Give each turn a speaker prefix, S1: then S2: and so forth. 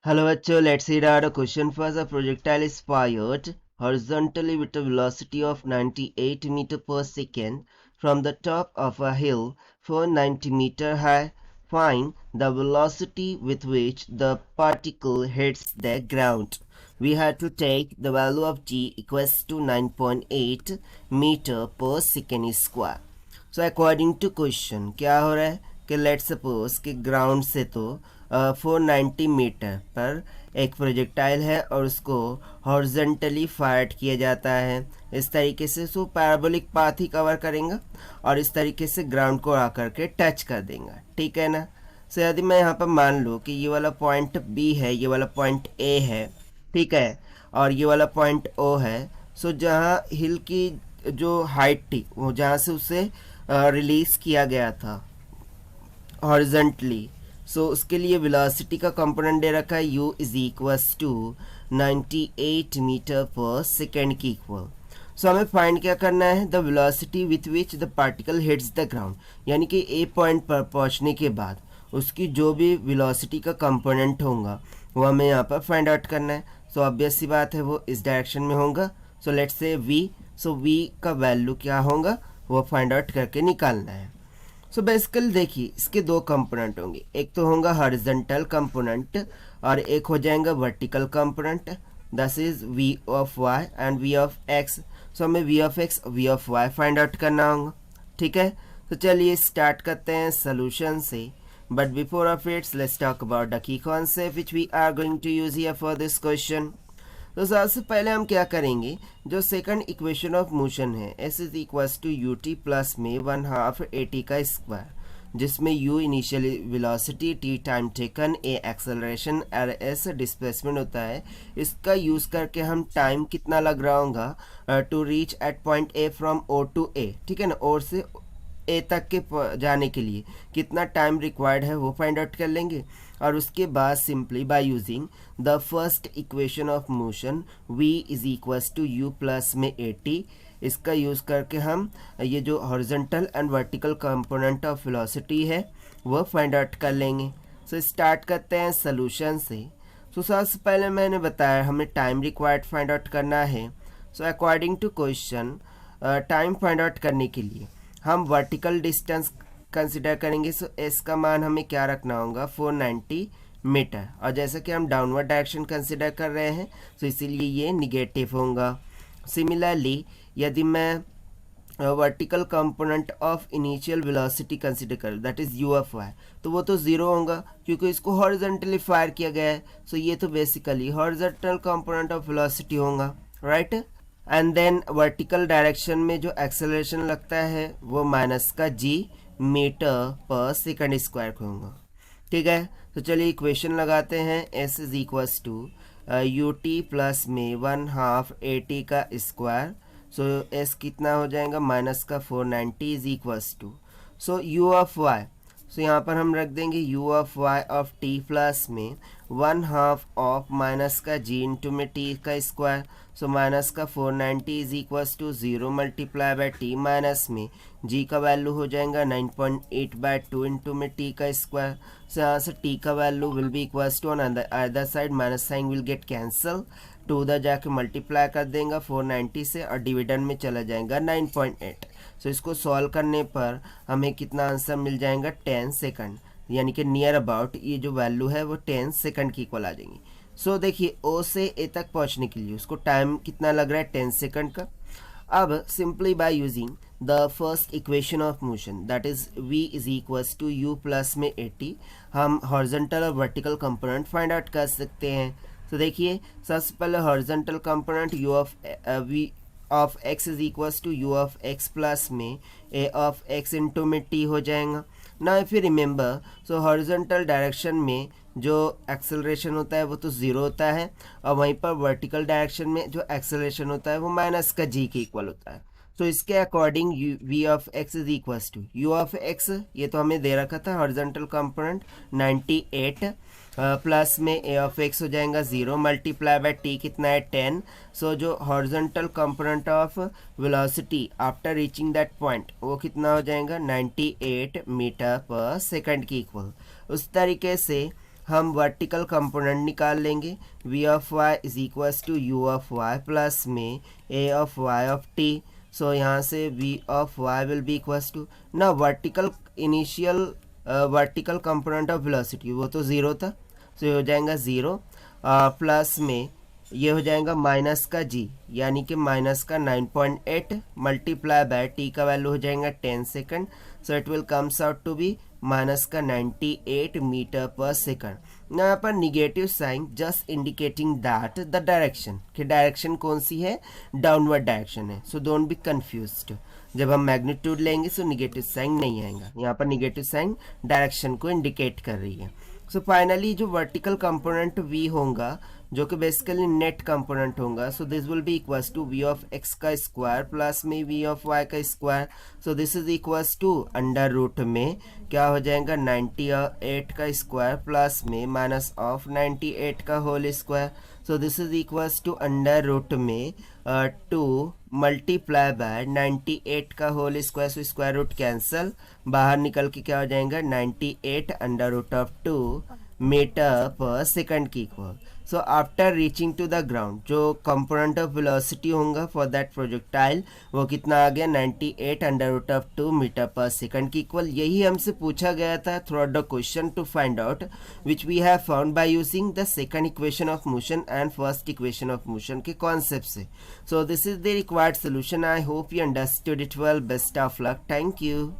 S1: Hello bachcho, let's read out a question first. A projectile is fired horizontally with a velocity of 98 meter per second from the top of a hill for 90 meter high. Find the velocity with which the particle hits the ground. We had to take the value of g equals to 9.8 meter per second square. So according to question क्या हो रहा है कि let suppose कि ground से तो 490 metre पर एक प्रोजेक्टाइल है और उसको हॉरिजॉन्टली फायर किया जाता है इस तरीके से। सो पैराबोलिक पाथ ही कवर करेंगे और इस तरीके से ग्राउंड को आकर के टच कर देंगे, ठीक है ना। सो यदि मैं यहाँ पर मान लूँ कि ये वाला पॉइंट बी है, ये वाला पॉइंट ए है, ठीक है, और ये वाला पॉइंट ओ है। सो जहाँ हिल की जो हाइट थी वो जहाँ से उसे रिलीज किया गया था हॉरिजेंटली, सो उसके लिए वेलोसिटी का कंपोनेंट दे रखा है u is equals to 98 metre per second की इक्वल। सो हमें फाइंड क्या करना है, the velocity with which the particle hits the ground, यानी कि ए पॉइंट पर पहुंचने के बाद उसकी जो भी वेलोसिटी का कंपोनेंट होगा वो हमें यहाँ पर फाइंड आउट करना है। सो ऑब्वियस सी बात है वो इस डायरेक्शन में होगा। So let's say v, so v का वैल्यू क्या होगा वो फाइंड आउट करके निकालना है। सो बेसिकली देखिए इसके दो कंपोनेंट होंगे, एक तो होगा हॉरिजॉन्टल कंपोनेंट और एक हो जाएगा vertical component, this is v of y and v of x। सो हमें v of x v of y find out करना होगा, ठीक है। तो चलिए स्टार्ट करते हैं सोल्यूशन से, but before of its let's talk about the key concept which we are going to use here for this question. तो सबसे पहले हम क्या करेंगे, जो सेकंड इक्वेशन ऑफ मोशन है s is equals to u t plus में 1/2 at का स्क्वायर, जिसमें u initial velocity, t time taken, a acceleration और s डिस्प्लेसमेंट होता है। इसका यूज करके हम टाइम कितना लग रहा होगा to reach at point a from o to a, ठीक है ना, और से ए तक के जाने के लिए कितना टाइम रिक्वायर्ड है वो फाइंड आउट कर लेंगे। और उसके बाद simply by using the first equation of motion v is equals to u plus में at, इसका यूज़ करके हम ये जो horizontal and vertical component of velocity है वो फाइंड आउट कर लेंगे। सो स्टार्ट करते हैं सोल्यूशन से। सो सबसे पहले मैंने बताया हमें टाइम रिक्वायर्ड फाइंड आउट करना है। So according to question time find out करने के लिए हम वर्टिकल डिस्टेंस कंसिडर करेंगे। सो एस का मान हमें क्या रखना होगा 490 मीटर, और जैसा कि हम डाउनवर्ड डायरेक्शन कंसिडर कर रहे हैं तो इसीलिए ये निगेटिव होगा। सिमिलरली यदि मैं vertical component of initial velocity consider करूँ that is u of y, तो वो तो ज़ीरो होगा क्योंकि इसको हॉरिजॉन्टली फायर किया गया है। सो ये तो basically horizontal component of velocity होगा, right. And then vertical direction में जो एक्सेलरेशन लगता है वो माइनस का g मीटर पर सेकंड स्क्वायर होगा, ठीक है। तो चलिए इक्वेशन लगाते हैं, s is equals to u t plus में 1/2 at का स्क्वायर। सो s कितना हो जाएगा माइनस का 490 is equals to, so u of y, so यहाँ पर हम रख देंगे u of y of t plus में 1/2 ऑफ माइनस का g इंटू में t का स्क्वायर। सो माइनस का 490 is equals to 0 multiply by t minus में g का वैल्यू हो जाएगा 9.8/2 इंटू में t का स्क्वायर। सो यहाँ से t का value will be equals to on other side minus sign will get cancel, two उधर जाके मल्टीप्लाई कर देंगे 490 से और डिविडेंड में चला जाएगा 9.8। सो इसको सॉल्व करने पर हमें कितना आंसर मिल जाएगा 10 सेकंड, यानी कि नियर अबाउट ये जो वैल्यू है वो 10 सेकंड की इक्वल आ जाएंगी। सो देखिए ओ से ए तक पहुंचने के लिए उसको टाइम कितना लग रहा है 10 सेकंड का। अब simply by using the first equation of motion that is v is equals to u plus में 80 हम हॉरिजॉन्टल और वर्टिकल कंपोनेंट फाइंड आउट कर सकते हैं। तो देखिए सबसे पहले horizontal component u of v of x is equals to u of x plus में a ऑफ x इंटू में t हो जाएगा ना। If you remember, so horizontal direction में जो एक्सेलरेशन होता है वो तो ज़ीरो होता है और वहीं पर वर्टिकल डायरेक्शन में जो एक्सेलरेशन होता है वो माइनस का g के इक्वल होता है। तो इसके according v of x is equals to u of x, ये तो हमें दे रखा था हॉरिजॉन्टल कंपोनेंट 98 प्लस में a ऑफ x हो जाएगा 0 मल्टीप्लाई बाय t कितना है 10। सो जो horizontal component of velocity after reaching that point वो कितना हो जाएगा 98 मीटर पर सेकंड की इक्वल। उस तरीके से हम वर्टिकल कंपोनेंट निकाल लेंगे v of y is equals to u of y plus में a of y of t। So यहाँ से v of y will be equals to ना vertical initial vertical component of velocity वो तो zero था, सो ये हो जाएगा ज़ीरो प्लस में ये हो जाएगा माइनस का g यानी कि माइनस का 9.8 मल्टीप्लाई बाय t का वैल्यू हो जाएगा 10 second. So it will comes out to be minus का 98 मीटर पर सेकंड। यहाँ पर negative sign just indicating that the direction कि डायरेक्शन कौन सी है, डाउनवर्ड डायरेक्शन है। सो डोंट बी कंफ्यूज्ड, जब हम मैग्नीट्यूड लेंगे सो निगेटिव साइन नहीं आएगा। यहाँ पर निगेटिव साइन डायरेक्शन को इंडिकेट कर रही है। सो फाइनली जो वर्टिकल कंपोनेंट v होगा जो कि बेसिकली नेट कंपोनेंट होगा, so this will be equals to v of x का स्क्वायर प्लस में v ऑफ y का square. So this is equals to under root में क्या हो जाएगा 98 का स्क्वायर प्लस में माइनस ऑफ 98 का whole square. So this is equals to under root में 2 मल्टीप्लाई बाय 98 का whole square. So square root cancel, बाहर निकल के क्या हो जाएगा 98 अंडर रूट ऑफ 2 मीटर पर सेकंड की equal. So after reaching to the ground जो कंपोनेंट ऑफ वेलोसिटी होगा फॉर दैट प्रोजेक्टाइल वो कितना आ गया 98 अंडर रूट ऑफ 2 मीटर पर सेकंड की इक्वल। यही हमसे पूछा गया था throughout the question to find out which we have found by using the second equation of motion and first equation of motion के कॉन्सेप्ट से। So this is the required solution. I hope you understood it well. Best of luck. Thank you.